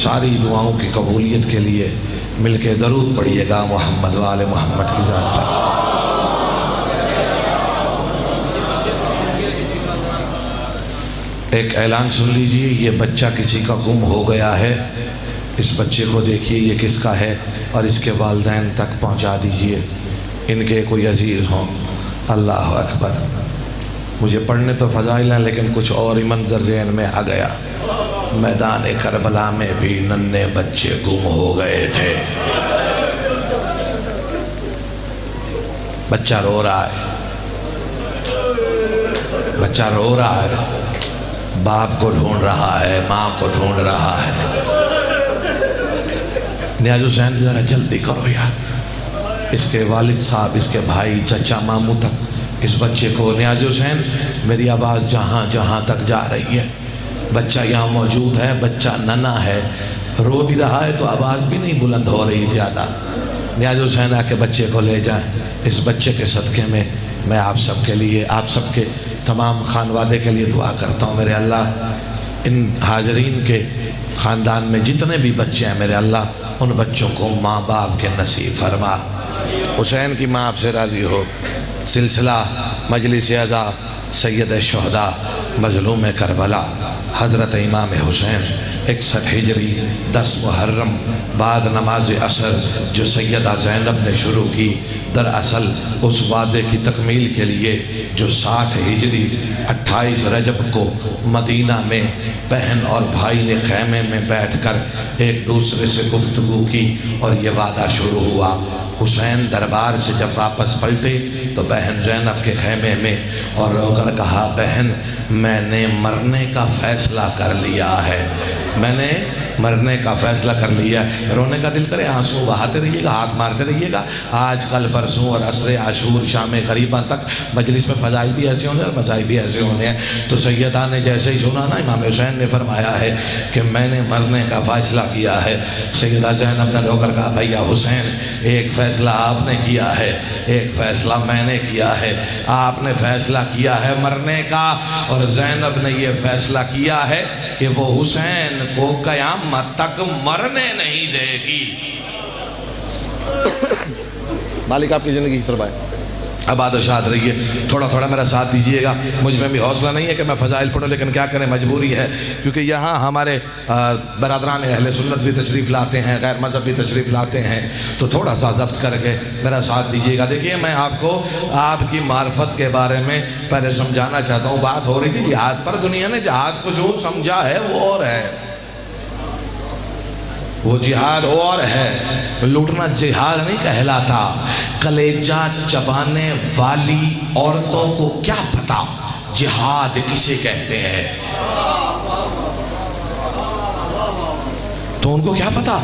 ساری دعاؤں کی قبولیت کے لیے مل کے درود پڑھیے گا محمد وآل محمد کی ذات پر۔ ایک اعلان سن لیجئے، یہ بچہ کسی کا گم ہو گیا ہے، اس بچے کو دیکھیے یہ کس کا ہے اور اس کے والدین تک پہنچا دیجئے، ان کے کوئی عزیز ہوں۔ اللہ اکبر۔ مجھے پڑھنے تو فضائل ہیں لیکن کچھ اور ہی منظر ذہن میں آ گیا۔ میدان کربلا میں بھی ننھے بچے گم ہو گئے تھے۔ بچہ رو رہا ہے، بچہ رو رہا ہے، باپ کو ڈھونڈ رہا ہے، ماں کو ڈھونڈ رہا ہے۔ نیاز حسین ذرا جلدی کرو یار، اس کے والد صاحب، اس کے بھائی، چچا، ماموں تک اس بچے کو۔ نیاز حسین میری آواز جہاں جہاں تک جا رہی ہے، بچہ یہاں موجود ہے، بچہ ننھا ہے، رو بھی رہا ہے تو آواز بھی نہیں بلند ہو رہی زیادہ۔ نیاز حسین آ کے بچے کو لے جائیں۔ اس بچے کے صدقے میں آپ سب کے لیے، آپ سب کے تمام خانوادے کے لیے دعا کرتا ہوں۔ میرے اللہ ان حاضرین کے خاندان میں جتنے بھی بچے ہیں میرے اللہ ان بچوں کو ماں باپ کے نصیب فرما۔ حسین کی ماں آپ سے راضی ہو۔ سلسلہ مجلس عزا سید الشہداء مظلوم کربلا حضرت امام حسین 61 ہجری 10 محرم بعد نماز عصر جو سیدہ زینب نے شروع کی، دراصل اس وعدے کی تکمیل کے لیے جو 60 ہجری 28 رجب کو مدینہ میں بہن اور بھائی نے خیمے میں بیٹھ کر ایک دوسرے سے گفتگو کی اور یہ وعدہ شروع ہوا۔ حسین دربار سے جب واپس پلٹے تو بہن زینب کے خیمے میں اور رو کر کہا، بہن میں نے مرنے کا فیصلہ کر لیا ہے، میں نے مرنے کا فیصلہ کر لیا ہے۔ رونے کا دل کرے آنسو بہاتے رہیے گا، ہاتھ مارتے رہیے گا۔ آج کل پرسوں اور عصر عاشور شام غریبہ تک مجلس میں فضائل بھی ایسے ہونے اور مسائل بھی ایسے ہونے ہیں۔ تو سیدہ نے جیسے ہی سنا نا، امام حسین نے فرمایا ہے کہ میں نے مرنے کا فیصلہ کیا ہے۔ سیدہ زینب نے رو کر کہا، بھیا حسین ایک فیصلہ آپ نے کیا ہے، ایک فیصلہ میں نے کیا ہے۔ آپ نے فیصلہ کیا ہے مرنے کا اور زینب نے یہ فیصلہ کیا ہے کہ وہ حسین کو قیامت تک مرنے نہیں دے گی۔ مالک آپ کی زندگی کی طرف آئے، آباد و شاد رہیے۔ تھوڑا تھوڑا میرا ساتھ دیجئے گا، مجھ میں بھی حوصلہ نہیں ہے کہ میں فضائل پڑھوں، لیکن کیا کریں مجبوری ہے، کیونکہ یہاں ہمارے برادران اہل سنت بھی تشریف لاتے ہیں، غیر مذہب بھی تشریف لاتے ہیں، تو تھوڑا سا ضبط کر کے میرا ساتھ دیجئے گا۔ دیکھیے میں آپ کو آپ کی معرفت کے بارے میں پہلے سمجھانا چاہتا ہوں۔ بات ہو رہی تھی جہاد پر، دنیا نے جہاد کو جو سمجھا ہے وہ اور ہے، وہ جہاد اور ہے۔ لوٹنا جہاد نہیں کہلاتا۔ کلیجہ چبانے والی عورتوں کو کیا پتا جہاد کسے کہتے ہیں؟ تو ان کو کیا پتا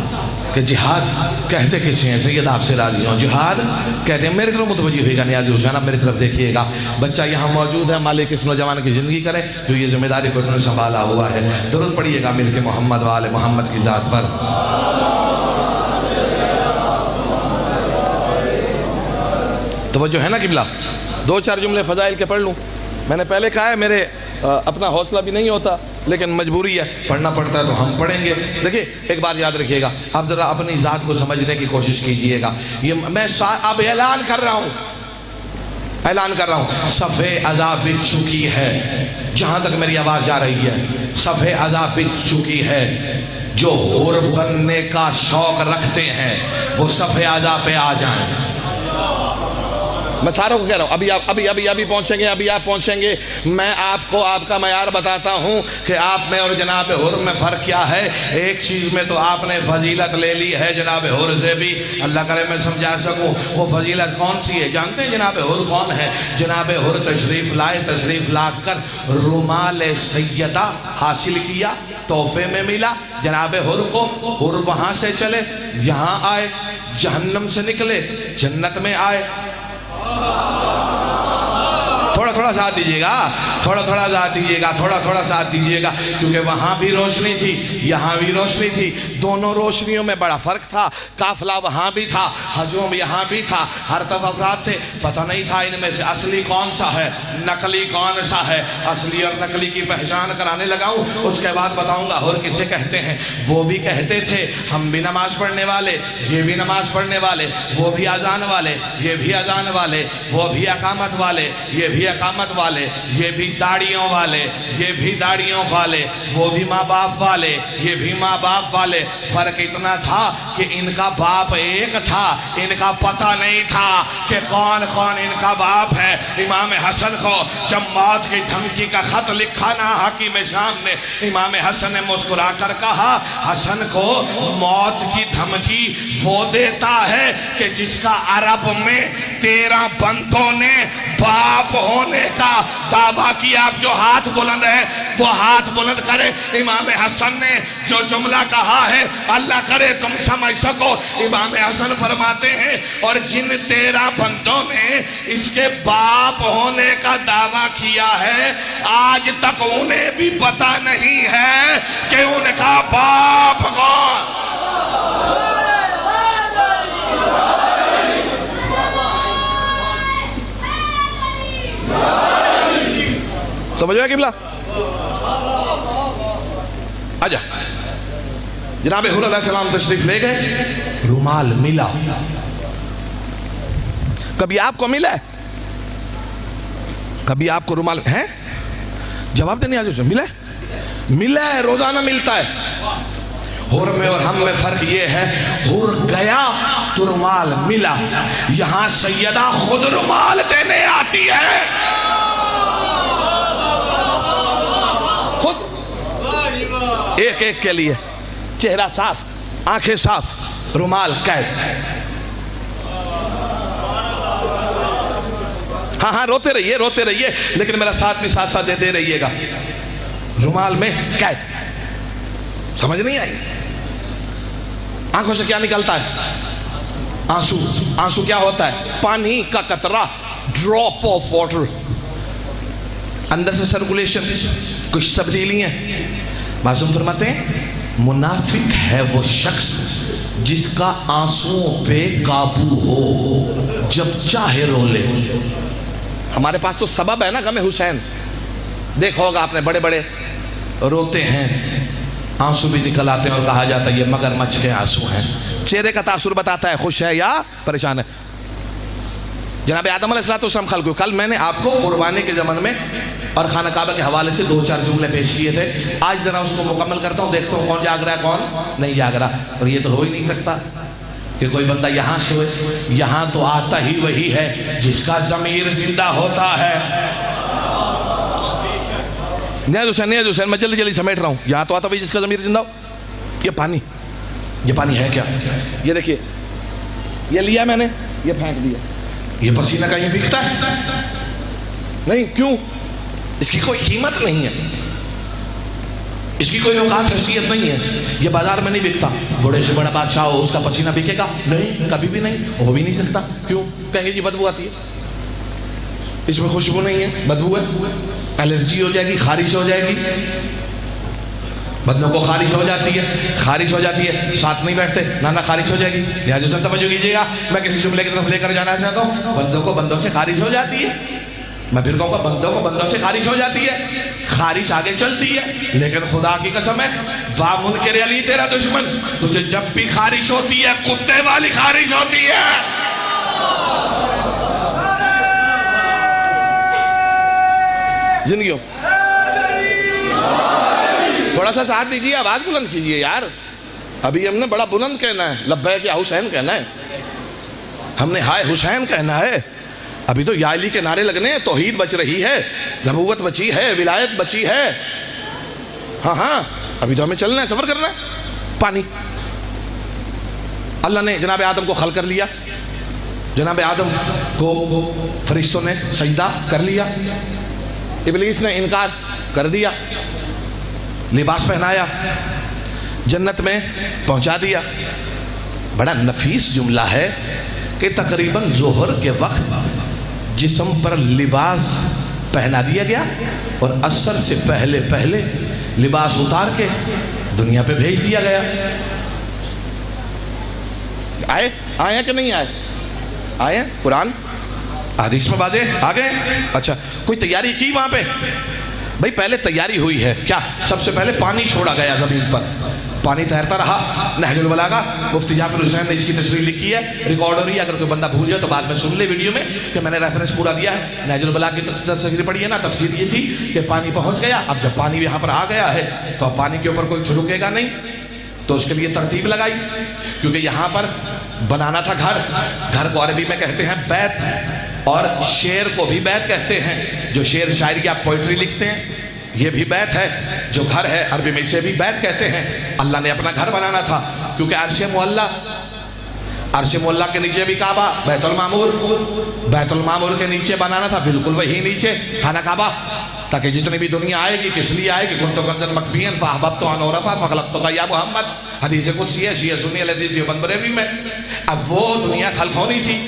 کہ جہاد کہتے کسے ہیں؟ سید آپ سے راضی ہوں، جہاد کہتے ہیں۔ میری طرف متوجہ ہوئے گا نیازی حسین، آپ میری طرف دیکھیے گا۔ بچہ یہاں موجود ہے، مالک اس نوجوان کی زندگی کرے جو یہ ذمہ داری کو انہوں نے سنبھالا ہوا ہے۔ درود پڑھیے گا مل کے محمد وآل محمد کی ذات پر۔ توجہ ہے نا قبلہ؟ دو چار جملے فضائل کے پڑھ لوں۔ میں نے پہلے کہا ہے میرے اپنا حوصلہ بھی نہیں ہوتا، لیکن مجبوری ہے، پڑھنا پڑتا ہے تو ہم پڑھیں گے۔ دیکھیں ایک بات یاد رکھیے گا، آپ ذرا اپنی ذات کو سمجھنے کی کوشش کیجئے گا۔ یہ میں اب اعلان کر رہا ہوں، صفحے عذاب بچ چکی ہے، جہاں تک میری آواز جا رہی ہے صفحے عذاب بچ چکی ہے۔ جو حور بننے کا شوق رکھتے ہیں وہ صفحے عذاب پہ آ جائیں۔ میں ساروں کو کہہ رہا ہوں، ابھی پہنچیں گے، ابھی آپ پہنچیں گے۔ میں آپ کو آپ کا معیار بتاتا ہوں کہ آپ میں اور جناب حر میں فرق کیا ہے۔ ایک چیز میں تو آپ نے فضیلت لے لی ہے جناب حر سے بھی، اللہ کرے میں سمجھا سکوں۔ وہ فضیلت کون سی ہے جانتے ہیں؟ جناب حر کون ہے؟ جناب حر تشریف لائے، تشریف لا کر رومال سیدہ حاصل کیا، تحفے میں ملا جناب حر کو۔ حر وہاں سے چلے یہاں آئے، جہنم سے نکلے جنت میں آئے۔ تھوڑا ساتھ دیجیے گا، تھوڑا تھوڑا ساتھ دیجیے گا، تھوڑا تھوڑا ساتھ دیجیے گا، کیونکہ وہاں بھی روشنی تھی یہاں بھی روشنی تھی، دونوں روشنیوں میں بڑا فرق تھا، قافلہ وہاں بھی تھا، ہجوم یہاں بھی تھا، ہر طرف افراد تھے، پتہ نہیں تھا ان میں سے اصلی کون سا ہے نقلی کون سا ہے۔ اصلی اور نقلی کی پہچان کرانے لگا ہوں، اس کے بعد بتاؤں گا اور کسے کہتے ہیں۔ وہ بھی کہتے تھے ہم بھی نماز پڑھنے والے، یہ بھی نماز پڑھنے والے، وہ بھی اذان والے، یہ بھی اذان والے، وہ بھی اقامت والے، یہ بھی اقامت والے، یہ بھی داڑھیوں والے، یہ بھی داڑھیوں والے، وہ بھی ماں باپ والے، یہ بھی ماں باپ والے۔ فرق اتنا تھا کہ ان کا باپ ایک تھا، ان کا پتہ نہیں تھا کہ کون کون ان کا باپ ہے۔ امام حسن کو جب موت کی دھمکی کا خط لکھا نا حکیم شام نے، امام حسن نے مسکرا کر کہا حسن کو موت کی دھمکی وہ دیتا ہے کہ جس کا عرب میں 13 بندوں نے باپ ہونے کا دعویٰ کیا۔ اب جو ہاتھ بلند ہے وہ ہاتھ بلند کرے۔ امام حسن نے جو جملہ کہا ہے اللہ کرے تم سمجھ سکو، امام حسن فرماتے ہیں اور جن 13 بندوں نے اس کے باپ ہونے کا دعویٰ کیا ہے آج تک انہیں بھی پتہ نہیں ہے کہ ان کا باپ کون۔ سمجھو قبلہ آجا جناب حور علیہ السلام تشریف لے گئے، رومال ملا۔ کبھی آپ کو ملا ہے؟ کبھی آپ کو رومال ہے؟ جواب دینے آج ملا ہے؟ ملا ہے، روزانہ ملتا ہے۔ حور میں اور ہم میں فرق یہ ہے حور گیا تو رومال ملا، یہاں سیدہ خود رومال دینے آتی ہے، خود ایک ایک کے لیے، چہرہ صاف، آنکھیں صاف، رومال قید۔ ہاں ہاں روتے رہیے روتے رہیے، لیکن میرا ساتھ بھی ساتھ ساتھ دیتے رہیے گا۔ رومال میں قید، سمجھ نہیں آئی؟ آنکھوں سے کیا نکلتا ہے؟ آنسو۔ آنسو کیا ہوتا ہے؟ پانی کا قطرہ، ڈراپ آف واٹر، اندر سے سرکولیشن، کچھ تبدیلی ہیں۔ معصوم فرماتے ہیں منافق ہے وہ شخص جس کا آنسوؤں پہ قابو ہو، جب چاہے رو لے۔ ہمارے پاس تو سبب ہے نا غم حسین، دیکھا ہوگا آپ نے بڑے بڑے روتے ہیں، آنسو بھی نکل آتے ہیں اور کہا جاتا ہے یہ مگر مچھ کے آنسو ہیں۔ چہرے کا تاثر بتاتا ہے خوش ہے یا پریشان ہے۔ جناب آدم علیہ السلام خلق ہوئے۔ کل میں نے آپ کو قربانی کے زمن میں اور خانہ کعبہ کے حوالے سے 2-4 جملے پیش کیے تھے، آج ذرا اس کو مکمل کرتا ہوں، دیکھتا ہوں کون جاگ رہا ہے کون نہیں جاگ رہا۔ اور یہ تو ہو ہی نہیں سکتا کہ کوئی بندہ یہاں سوئے، یہاں تو آتا ہی وہی ہے جس کا ضمیر زندہ ہوتا ہے۔ نیاز حسین میں جلدی جلدی سمیٹ رہا ہوں، یہاں تو آتا وہی جس کا ضمیر زندہ ہو۔ یہ پانی ہے کیا؟ یہ دیکھیے، یہ لیا میں نے، یہ پھینک دیا، یہ پسینہ کہیں بکتا ہے نہیں؟ کیوں؟ اس کی کوئی قیمت نہیں ہے، اس کی کوئی اوقات حیثیت نہیں ہے، یہ بازار میں نہیں بکتا۔ بڑے سے بڑا بادشاہ ہو اس کا پسینہ بکے گا؟ نہیں، کبھی بھی نہیں، ہو بھی نہیں سکتا۔ کیوں؟ کہیں گے جی بدبو آتی ہے، اس میں خوشبو نہیں ہے، بدبو ہے، الرجی ہو جائے گی، خارش ہو جائے گی۔ بدنوں کو خارش ہو جاتی ہے، ساتھ نہیں بیٹھتے، نانا خارش ہو جائے گی۔ لہٰذا توجہ کیجیے گا، میں کسی جملے کی طرف لے کر جانا چاہتا ہوں۔ بندوں کو بندوں سے خارش ہو جاتی ہے، میں پھر کہوں گا بندوں کو بندوں سے خارش ہو جاتی ہے، خارش آگے چلتی ہے، لیکن خدا کی قسم ہے منکر علی تیرا دشمن، تجھے جب بھی خارش ہوتی ہے کتے والی خارش ہوتی ہے۔ زندگیوں تھوڑا سا ساتھ دیجیے، آواز بلند کیجیے یار، ابھی ہم نے بڑا بلند کہنا ہے، لبیک یا حسین کہنا ہے، ہم نے ہائے حسین کہنا ہے۔ ابھی تو یا علی کے نعرے لگنے ہیں، توحید بچ رہی ہے، نبوت بچی ہے، ولایت بچی ہے۔ ہاں ابھی تو ہمیں چلنا ہے، سفر کرنا ہے۔ پانی، اللہ نے جناب آدم کو خلق کر لیا، جناب آدم کو فرشتوں نے سجدہ کر لیا، ابلیس نے انکار کر دیا، لباس پہنایا، جنت میں پہنچا دیا۔ بڑا نفیس جملہ ہے کہ تقریباً ظہر کے وقت جسم پر لباس پہنا دیا گیا اور عصر سے پہلے پہلے لباس اتار کے دنیا پہ بھیج دیا گیا۔ آئے ہیں کہ نہیں آئے ہیں؟ قرآن حدیث میں واضح آ گئے؟ اچھا، کوئی تیاری کی وہاں پہ؟ بھائی پہلے تیاری ہوئی ہے کیا؟ سب سے پہلے پانی چھوڑا گیا زمین پر، پانی تیرتا رہا۔ نہج البلاغہ مفتی جعفر حسین نے اس کی تشریح لکھی ہے، ریکارڈ ہو رہی ہے، اگر کوئی بندہ بھول جائے تو بعد میں سن لے ویڈیو میں کہ میں نے ریفرنس پورا دیا ہے۔ نہج البلاغہ کی تفسیر پڑھی ہے نا، تفسیر یہ تھی کہ پانی پہنچ گیا، اب جب پانی یہاں پر آ گیا ہے تو اب پانی کے اوپر کوئی چھڑکے گا نہیں، تو اس کے لیے ترتیب لگائی، کیونکہ یہاں پر بنانا تھا گھر کو عربی میں کہتے ہیں بیت، اور شعر کو بھی بیت کہتے ہیں۔ جو شعر شاعری کی آپ پوئٹری لکھتے ہیں یہ بھی بیت ہے، جو گھر ہے عربی میں اسے بھی بیت کہتے ہیں۔ اللہ نے اپنا گھر بنانا تھا، کیونکہ عرش معلّہ کے نیچے بھی کعبہ، بیت المعمور کے نیچے بنانا تھا، بالکل وہی نیچے خانہ کعبہ، تاکہ جتنی بھی دنیا آئے گی کس لیے آئے گی؟ کنتو کنزا مخفیا فاحببت ان اعرف فخلقتک یا محمد، حدیث قدسی ہے، شیعہ سنی الحدیث دیوبند بریلوی میں۔ اب وہ دنیا خلق ہونی تھی،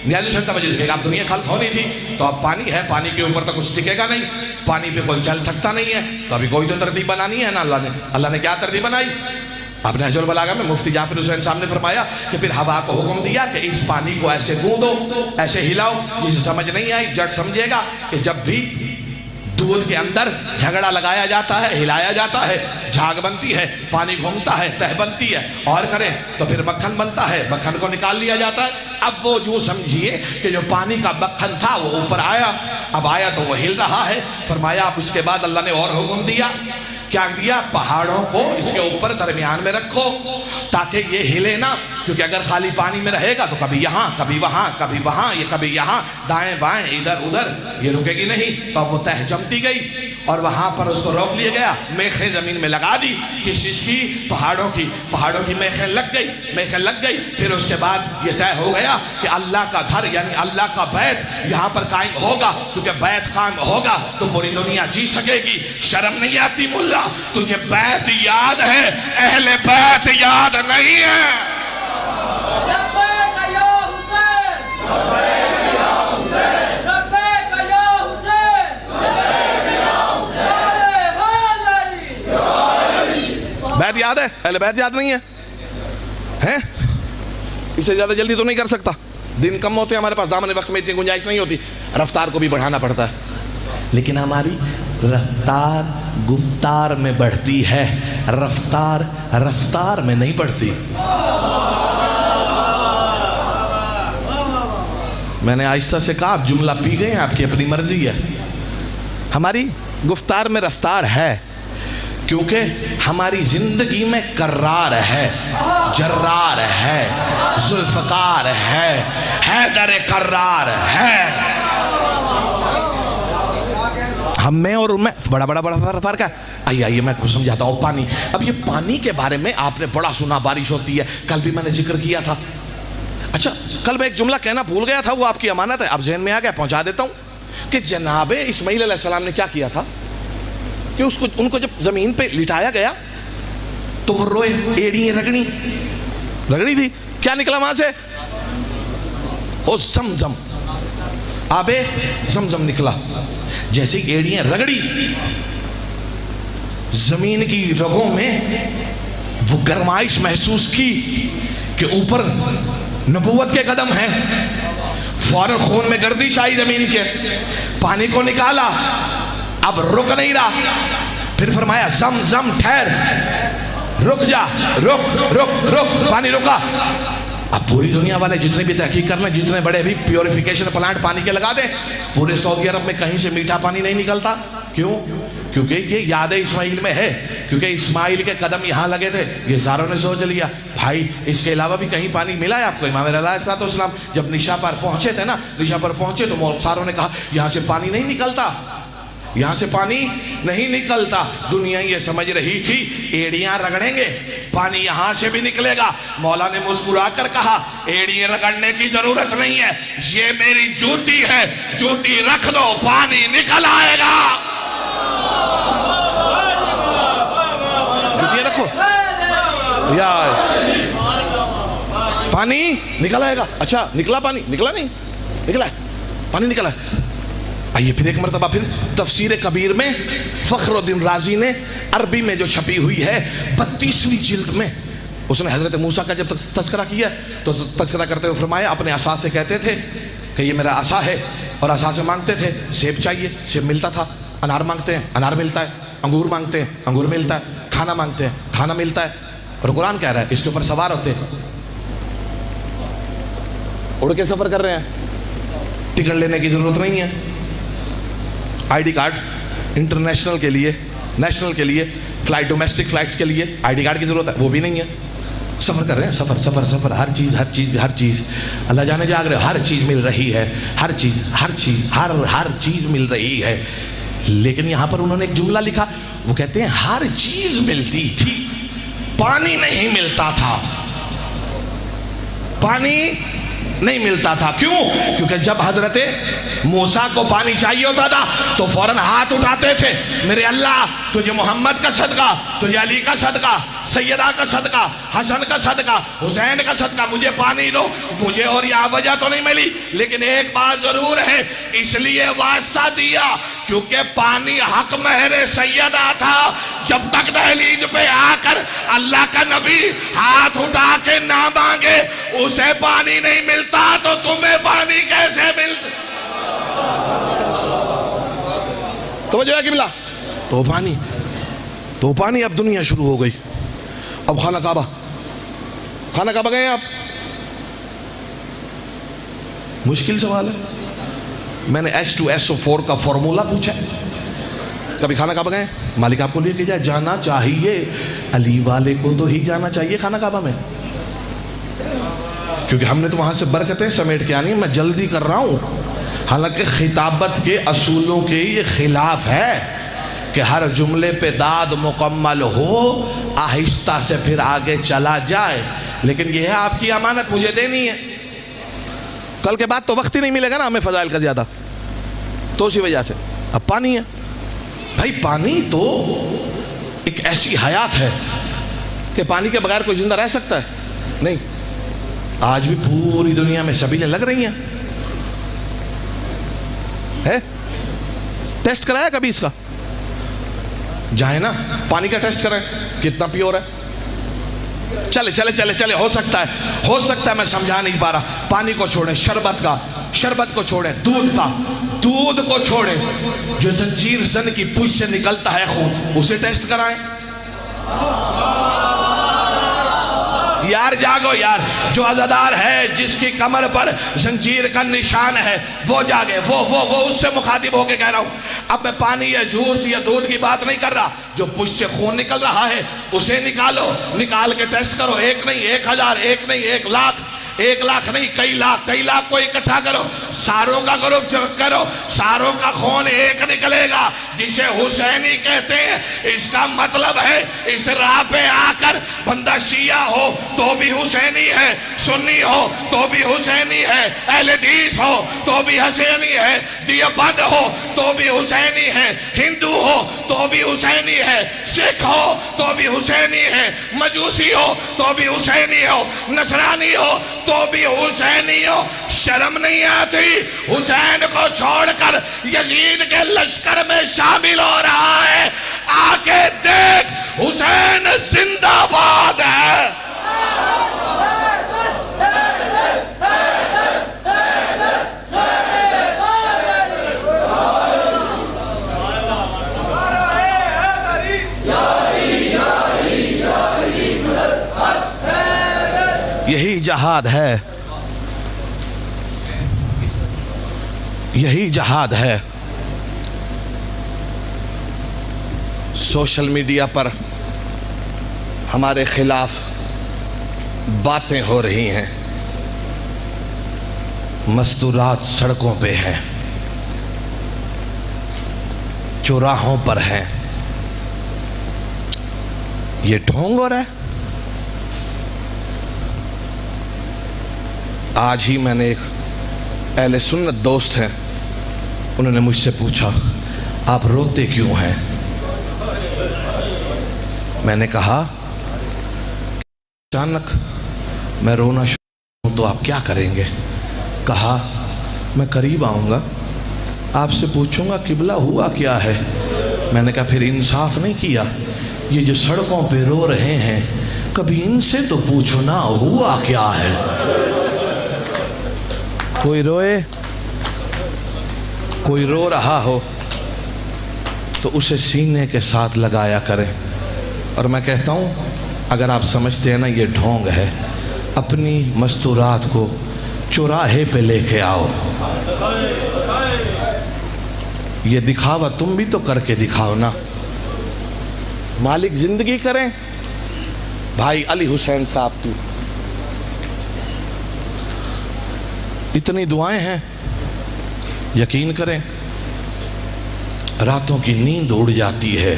نیاز حسین توجہ دیکھیں گا، اب دنیا خلق ہونی تھی تو اب پانی ہے، پانی کے اوپر تو کچھ ٹکے گا نہیں، پانی پہ کوئی چل سکتا نہیں ہے، تو ابھی کوئی تو ترتیب بنانی ہے نا اللہ نے کیا ترتیب بنائی؟ اب نہج البلاغہ میں مفتی جعفر حسین صاحب نے فرمایا کہ پھر ہوا کو حکم دیا کہ اس پانی کو ایسے گوندو، ایسے ہلاؤ، جسے سمجھ نہیں آئی جٹ سمجھے گا کہ جب بھی دودھ کے اندر جھگڑا لگایا جاتا ہے، ہلایا جاتا ہے، جھاگ بنتی ہے، پانی گھومتا ہے، تہ بنتی ہے، اور کریں تو پھر مکھن بنتا ہے، مکھن کو نکال لیا جاتا ہے۔ اب وہ جو سمجھیے کہ جو پانی کا مکھن تھا وہ اوپر آیا، اب آیا تو وہ ہل رہا ہے۔ فرمایا اب اس کے بعد اللہ نے اور حکم دیا، کیا دیا؟ پہاڑوں کو اس کے اوپر درمیان میں رکھو تاکہ یہ ہلے نہ، کیونکہ اگر خالی پانی میں رہے گا تو کبھی یہاں کبھی وہاں کبھی وہاں، یہ کبھی یہاں دائیں بائیں ادھر ادھر، یہ رکے گی نہیں۔ تو اب وہ تہ جمتی گئی اور وہاں پر اس کو روک لیا گیا، میخیں زمین میں لگا دی، کس چیز کی؟ پہاڑوں کی میخیں لگ گئی۔ پھر اس کے بعد یہ طے ہو گیا کہ اللہ کا گھر یعنی اللہ کا بیت یہاں پر قائم ہوگا، کیونکہ بیت قائم ہوگا تو پوری دنیا جی سکے گی۔ شرم نہیں آتی ملا؟ تجھے بیت یاد ہے، اہل بیت یاد نہیں ہے۔ لبیک یا حسین، لبیک یا حسین، لبیک یا حسین، لبیک یا حسین۔ بیت یاد ہے، اہل بیت یاد نہیں ہے؟ اسے زیادہ جلدی تو نہیں کر سکتا، دن کم ہوتے ہیں ہمارے پاس، دامن وقت میں اتنی گنجائش نہیں ہوتی، رفتار کو بھی بڑھانا پڑتا ہے، لیکن ہماری رفتار گفتار میں بڑھتی ہے، رفتار میں نہیں بڑھتی۔ میں نے آہستہ سے کہا، آپ جملہ پی گئے ہیں، آپ کی اپنی مرضی ہے۔ ہماری گفتار میں رفتار ہے کیونکہ ہماری زندگی میں کرار ہے، جرار ہے، ذوالفقار ہے، حیدر کرار ہے۔ ہم میں اور ان میں بڑا فرق ہے۔ آئیے میں کچھ سمجھاتا ہوں۔ پانی، اب یہ پانی کے بارے میں آپ نے بڑا سنا، بارش ہوتی ہے، کل بھی میں نے ذکر کیا تھا۔ اچھا، کل میں ایک جملہ کہنا بھول گیا تھا، وہ آپ کی امانت ہے، اب ذہن میں آ گیا، پہنچا دیتا ہوں کہ جناب اسماعیل علیہ السلام نے کیا کیا تھا کہ ان کو جب زمین پہ لٹایا گیا تو وہ روئے، ایڑیاں رگڑی تھی، کیا نکلا وہاں سے؟ او زمزم، آب زمزم نکلا۔ جیسے ایڑیاں رگڑی، زمین کی رگوں میں وہ گرمائش محسوس کی کہ اوپر نبوت کے قدم ہیں، فوراً خون میں گردش آئی زمین کے، پانی کو نکالا، اب رک نہیں رہا، پھر فرمایا زم زم ٹھہر، رک جا، رک، پانی رکا۔ اب پوری دنیا والے جتنے بھی تحقیق کر لیں، جتنے بڑے بھی پیوریفیکیشن پلانٹ پانی کے لگا دیں، پورے سعودی عرب میں کہیں سے میٹھا پانی نہیں نکلتا۔ کیوں؟ کیونکہ یہ یاد اسماعیل میں ہے، کیونکہ اسماعیل کے قدم یہاں لگے تھے، یہ ساروں نے سوچ لیا بھائی اس کے علاوہ بھی کہیں پانی ملا ہے آپ کو؟ امام علیہ السلام جب نشا پر پہنچے تھے نا، نشا پر پہنچے تو ساروں نے کہا یہاں سے پانی نہیں نکلتا، یہاں سے پانی نہیں نکلتا۔ دنیا یہ سمجھ رہی تھی ایڑیاں رگڑیں گے پانی یہاں سے بھی نکلے گا۔ مولا نے مسکرا کر کہا ایڑیاں رگڑنے کی ضرورت نہیں ہے، یہ میری جوتی ہے، جوتی رکھ دو پانی نکل آئے گا۔ جوتیاں رکھو، یا پانی نکل آئے گا۔ اچھا نکلا پانی؟ نکلا نہیں، نکلا ہے پانی، نکلا ہے۔ آئیے پھر ایک مرتبہ پھر تفسیر کبیر میں فخر الدین رازی نے عربی میں جو چھپی ہوئی ہے 32ویں جلد میں، اس نے حضرت موسیٰ کا جب تذکرہ کیا تو تذکرہ کرتے ہوئے فرمایا اپنے عصا سے کہتے تھے کہ یہ میرا عصا ہے، اور عصا سے مانگتے تھے سیب چاہیے، سیب ملتا تھا، انار مانگتے ہیں انار ملتا ہے، انگور مانگتے ہیں انگور ملتا ہے، کھانا مانگتے ہیں کھانا ملتا ہے. اور قرآن کہہ رہا ہے اس کے اوپر سوار ہوتے ہیں، اڑ کے سفر کر رہے ہیں، ٹکٹ لینے کی ضرورت نہیں ہے. آئی ڈی کارڈ انٹرنیشنل کے لیے، نیشنل کے لیے، فلائٹ ڈومیسٹک فلائٹس کے لیے آئی ڈی کارڈ کی ضرورت ہے، وہ بھی نہیں ہے. سفر کر رہے ہیں، سفر سفر سفر، ہر چیز ہر چیز ہر چیز، اللہ جانے جاگ رہے، ہر چیز مل رہی ہے، ہر چیز ہر چیز ہر چیز مل رہی ہے. لیکن یہاں پر انہوں نے ایک جملہ لکھا، وہ کہتے ہیں ہر چیز ملتی تھی، پانی نہیں ملتا تھا. پانی نہیں ملتا تھا. کیوں؟ کیونکہ جب حضرت موسیٰ کو پانی چاہیے ہوتا تھا تو فوراً ہاتھ اٹھاتے تھے، میرے اللہ تجھے محمد کا صدقہ، تجھے علی کا صدقہ، سیدہ کا صدقہ، حسن کا صدقہ، حسین کا صدقہ مجھے پانی دو. مجھے اور یہ وجہ تو نہیں ملی، لیکن ایک بات ضرور ہے، اس لیے واسطہ دیا کیونکہ پانی حق مہر سیدہ تھا. جب تک دہلیز پہ آ کر اللہ کا نبی ہاتھ اٹھا کے نہ مانگے اسے پانی نہیں ملتا تو تمہیں پانی کیسے ملتا؟ توجہ ہے کہ ملا؟ تو پانی اب دنیا شروع ہو گئی. اب خانہ کعبہ گئے آپ؟ مشکل سوال ہے. میں نے H2SO4 کا فارمولا پوچھا. کبھی خانہ کعبہ گئے؟ مالک آپ کو لے کے جائے، جانا چاہیے، علی والے کو تو ہی جانا چاہیے خانہ کعبہ میں، کیونکہ ہم نے تو وہاں سے برکتیں سمیٹ کے آنی. میں جلدی کر رہا ہوں، حالانکہ خطابت کے اصولوں کے یہ خلاف ہے کہ ہر جملے پہ داد مکمل ہو، آہستہ سے پھر آگے چلا جائے. لیکن یہ ہے آپ کی امانت مجھے دینی ہے. کل کے بعد تو وقت ہی نہیں ملے گا نا ہمیں فضائل کا زیادہ، تو اسی وجہ سے اب پانی ہے. بھائی پانی تو ایک ایسی حیات ہے کہ پانی کے بغیر کوئی زندہ رہ سکتا ہے؟ نہیں. آج بھی پوری دنیا میں سبیلیں لگ رہی ہیں. ہے ٹیسٹ کرایا کبھی اس کا؟ جائے نا پانی کا ٹیسٹ کریں کتنا پیور ہے. چلے ہو سکتا ہے میں سمجھا نہیں پا رہا. پانی کو چھوڑیں، شربت کو چھوڑیں، دودھ کو چھوڑیں، جو زنجیر زن کی پوچھ سے نکلتا ہے خون اسے ٹیسٹ کرائیں. یار جاگو یار، جو عزادار ہے جس کی کمر پر زنجیر کا نشان ہے وہ جاگے، وہ اس سے مخاطب ہو کے کہہ رہا ہوں. اب میں پانی یا جوس یا دودھ کی بات نہیں کر رہا، جو پوچھ سے خون نکل رہا ہے اسے نکالو، نکال کے ٹیسٹ کرو. ایک نہیں 1000، ایک نہیں 1 لاکھ، 1 لاکھ نہیں کئی لاکھ کو اکٹھا کرو، ساروں کا گروپ کرو، ساروں کا خون ایک نکلے گا جسے حسینی کہتے ہیں. اس کا مطلب ہے اس راہ پہ آ کر بندہ شیعہ ہو تو بھی حسینی ہے، سنی ہو تو بھی حسینی ہے، اہل حدیث ہو تو بھی حسینی ہے، دیوبند ہو تو بھی حسینی ہے، ہندو ہو تو بھی حسینی ہے، سکھ ہو تو بھی حسینی ہے، مجوسی ہو تو بھی حسینی ہو، نصرانی ہو تو بھی حسینی ہو. شرم نہیں آتی حسین کو چھوڑ کر یزید کے لشکر میں شامل ہو رہا ہے؟ آ کے دیکھ حسین زندہ باد ہے. یہی جہاد ہے، یہی جہاد ہے. سوشل میڈیا پر ہمارے خلاف باتیں ہو رہی ہیں، مستورات سڑکوں پہ ہیں، چوراہوں پر ہیں. یہ ڈھونگ ہو رہا ہے. آج ہی میں نے ایک اہل سنت دوست ہیں، انہوں نے مجھ سے پوچھا آپ روتے کیوں ہیں؟ میں نے کہا اچانک میں رونا شروع ہوں تو آپ کیا کریں گے؟ کہا میں قریب آؤں گا آپ سے پوچھوں گا قبلہ ہوا کیا ہے؟ میں نے کہا پھر انصاف نہیں کیا، یہ جو سڑکوں پہ رو رہے ہیں کبھی ان سے تو پوچھو نا ہوا کیا ہے۔ کوئی روئے، کوئی رو رہا ہو تو اسے سینے کے ساتھ لگایا کریں۔ اور میں کہتا ہوں اگر آپ سمجھتے ہیں نا یہ ڈھونگ ہے، اپنی مستورات کو چوراہے پہ لے کے آؤ، یہ دکھاوا تم بھی تو کر کے دکھاؤ نا۔ مالک زندگی کریں، بھائی علی حسین صاحب کی اتنی دعائیں ہیں، یقین کریں راتوں کی نیند اڑ جاتی ہے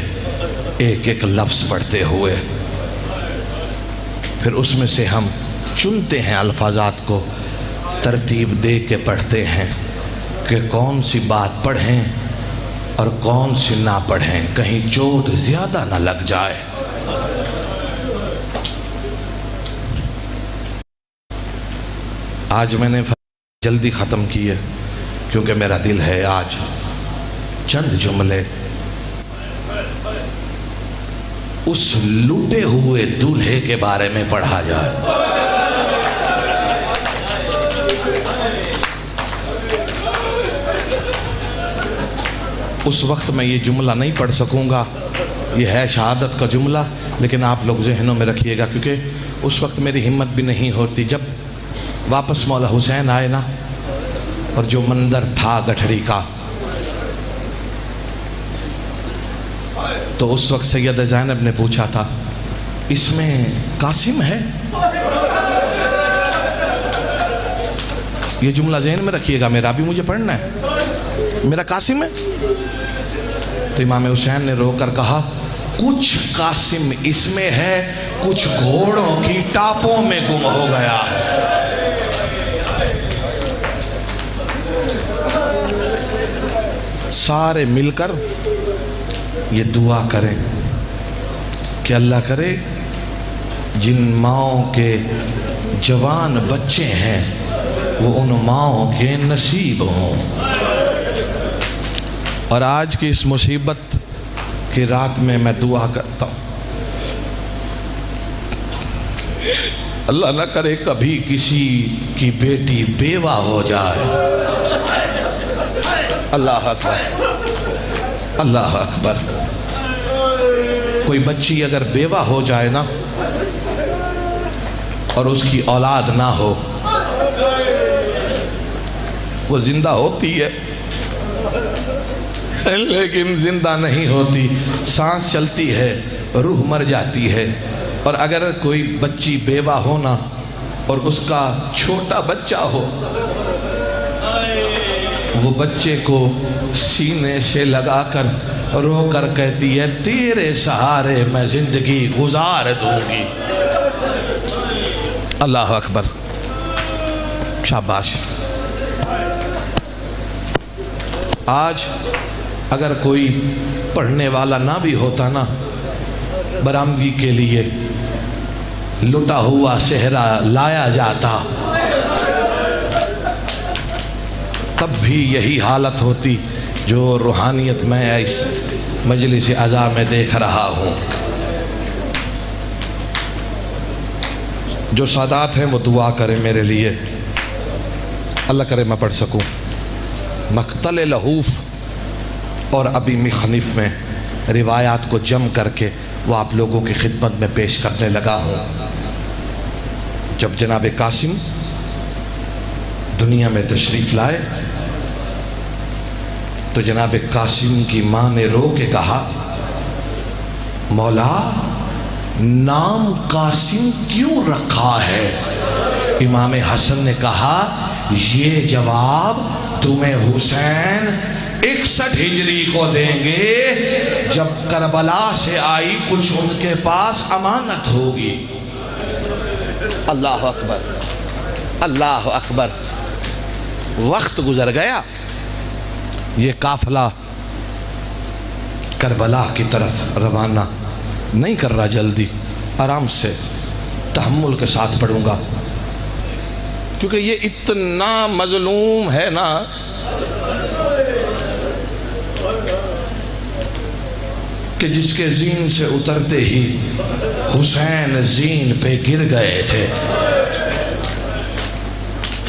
ایک ایک لفظ پڑھتے ہوئے، پھر اس میں سے ہم چنتے ہیں الفاظات کو، ترتیب دے کے پڑھتے ہیں کہ کون سی بات پڑھیں اور کون سی نہ پڑھیں، کہیں چوٹ زیادہ نہ لگ جائے۔ آج میں نے جلدی ختم کی ہے کیونکہ میرا دل ہے آج چند جملے اس لوٹے ہوئے دولہے کے بارے میں پڑھا جائے۔ اس وقت میں یہ جملہ نہیں پڑھ سکوں گا، یہ ہے شہادت کا جملہ، لیکن آپ لوگ ذہنوں میں رکھیے گا کیونکہ اس وقت میری ہمت بھی نہیں ہوتی۔ جب واپس مولا حسین آئے نا اور جو منظر تھا گٹھڑی کا، تو اس وقت سیدہ زینب نے پوچھا تھا اس میں قاسم ہے؟ یہ جملہ ذہن میں رکھیے گا، میرا بھی مجھے پڑھنا ہے، میرا قاسم ہے؟ تو امام حسین نے رو کر کہا کچھ قاسم اس میں ہے، کچھ گھوڑوں کی ٹاپوں میں گم ہو گیا ہے۔ سارے مل کر یہ دعا کریں کہ اللہ کرے جن ماؤں کے جوان بچے ہیں وہ ان ماؤں کے نصیب ہوں۔ اور آج کی اس مصیبت کی رات میں میں دعا کرتا ہوں اللہ نہ کرے کبھی کسی کی بیٹی بیوہ ہو جائے۔ اللہ اکبر، اللہ اکبر۔ کوئی بچی اگر بیوہ ہو جائے نا اور اس کی اولاد نہ ہو، وہ زندہ ہوتی ہے لیکن زندہ نہیں ہوتی، سانس چلتی ہے، روح مر جاتی ہے۔ اور اگر کوئی بچی بیوہ ہونا اور اس کا چھوٹا بچہ ہو، وہ بچے کو سینے سے لگا کر رو کر کہتی ہے تیرے سہارے میں زندگی گزار دوں گی۔ اللہ اکبر، شاباش۔ آج اگر کوئی پڑھنے والا نہ بھی ہوتا نا، برآمدگی کے لیے لٹا ہوا صحرا لایا جاتا، تب بھی یہی حالت ہوتی جو روحانیت میں اس مجلس عزا میں دیکھ رہا ہوں۔ جو سادات ہیں وہ دعا کریں میرے لیے، اللہ کرے میں پڑھ سکوں۔ مقتل لحوف اور ابی مخنف میں روایات کو جم کر کے وہ آپ لوگوں کی خدمت میں پیش کرنے لگا ہوں۔ جب جناب قاسم دنیا میں تشریف لائے تو جناب قاسم کی ماں نے رو کے کہا مولا نام قاسم کیوں رکھا ہے؟ امام حسن نے کہا یہ جواب تمہیں حسین 61 ہجری کو دیں گے جب کربلا سے آئی کچھ ان کے پاس امانت ہوگی۔ اللہ اکبر، اللہ اکبر۔ وقت گزر گیا، یہ قافلہ کربلا کی طرف روانہ نہیں کر رہا، جلدی آرام سے تحمل کے ساتھ پڑھوں گا کیونکہ یہ اتنا مظلوم ہے نا کہ جس کے زین سے اترتے ہی حسین زین پہ گر گئے تھے۔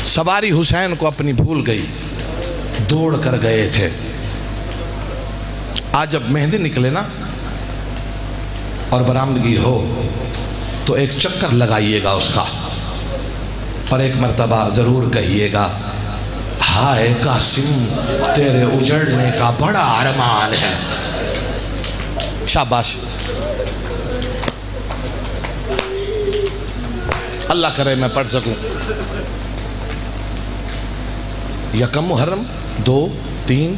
سواری حسین کو اپنی بھول گئی، دوڑ کر گئے تھے۔ آج جب مہندی نکلے نا اور برآمدگی ہو تو ایک چکر لگائیے گا اس کا، اور ایک مرتبہ ضرور کہیے گا ہائے قاسم تیرے اجڑنے کا بڑا ارمان ہے۔ شاباش، اللہ کرے میں پڑھ سکوں۔ یکم محرم، 2، 3،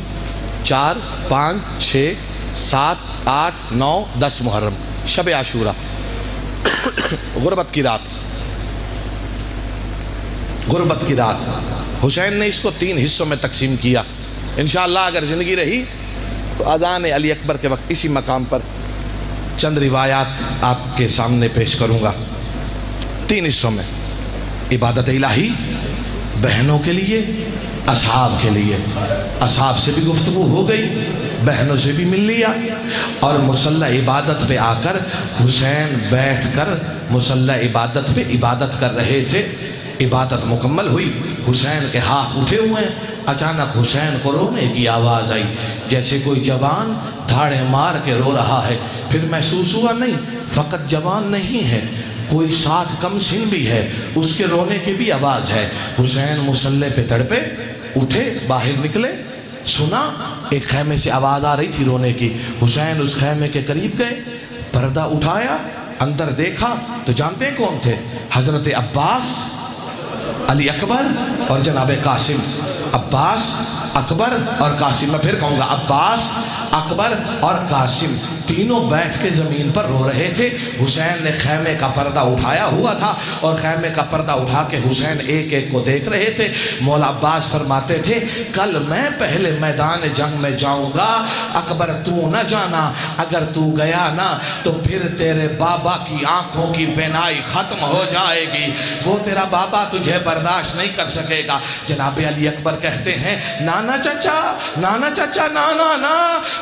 4، 5، 6، 7، 8، 9، 10 محرم، شب عاشورہ، غربت کی رات۔ غربت کی رات حسین نے اس کو 3 حصوں میں تقسیم کیا۔ انشاءاللہ اگر زندگی رہی تو اذان علی اکبر کے وقت اسی مقام پر چند روایات آپ کے سامنے پیش کروں گا۔ 3 حصوں میں، عبادت الہی، بہنوں کے لیے، اصحاب کے لیے۔ اصحاب سے بھی گفتگو ہو گئی، بہنوں سے بھی مل لیا، اور مصلی عبادت پہ آ کر حسین بیٹھ کر مصلی عبادت پہ عبادت کر رہے تھے۔ عبادت مکمل ہوئی، حسین کے ہاتھ اٹھے ہوئے ہیں، اچانک حسین کو رونے کی آواز آئی، جیسے کوئی جوان دھاڑے مار کے رو رہا ہے۔ پھر محسوس ہوا نہیں فقط جوان نہیں ہے، کوئی ساتھ کم سن بھی ہے، اس کے رونے کی بھی آواز ہے۔ حسین مصلی پہ تڑپے، اٹھے، باہر نکلے، سنا ایک خیمے سے آواز آ رہی تھی رونے کی۔ حسین اس خیمے کے قریب گئے، پردہ اٹھایا، اندر دیکھا تو جانتے ہیں کون تھے؟ حضرت عباس، علی اکبر اور جناب قاسم۔ عباس، اکبر اور قاسم، میں پھر کہوں گا عباس، اکبر اور قاسم تینوں بیٹھ کے زمین پر رو رہے تھے۔ حسین نے خیمے کا پردہ اٹھایا ہوا تھا اور خیمے کا پردہ اٹھا کے حسین ایک ایک کو دیکھ رہے تھے۔ مولا عباس فرماتے تھے کل میں پہلے میدان جنگ میں جاؤں گا، اکبر تو نہ جانا، اگر تو گیا نا تو پھر تیرے بابا کی آنکھوں کی بینائی ختم ہو جائے گی، وہ تیرا بابا تجھے برداشت نہیں کر سکے گا۔ جناب علی اکبر کہتے ہیں نانا چچا، نانا چچا، نانا نا،